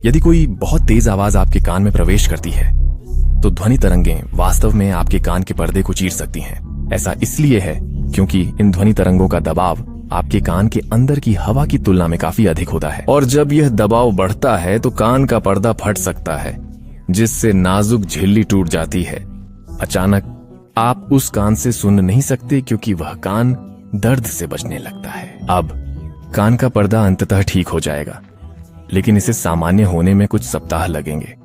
यदि कोई बहुत तेज आवाज आपके कान में प्रवेश करती है तो ध्वनि तरंगें वास्तव में आपके कान के पर्दे को चीर सकती हैं। ऐसा इसलिए है क्योंकि इन ध्वनि तरंगों का दबाव आपके कान के अंदर की हवा की तुलना में काफी अधिक होता है, और जब यह दबाव बढ़ता है तो कान का पर्दा फट सकता है, जिससे नाजुक झिल्ली टूट जाती है। अचानक आप उस कान से सुन नहीं सकते क्योंकि वह कान दर्द से बजने लगता है। अब कान का पर्दा अंततः ठीक हो जाएगा, लेकिन इसे सामान्य होने में कुछ सप्ताह लगेंगे।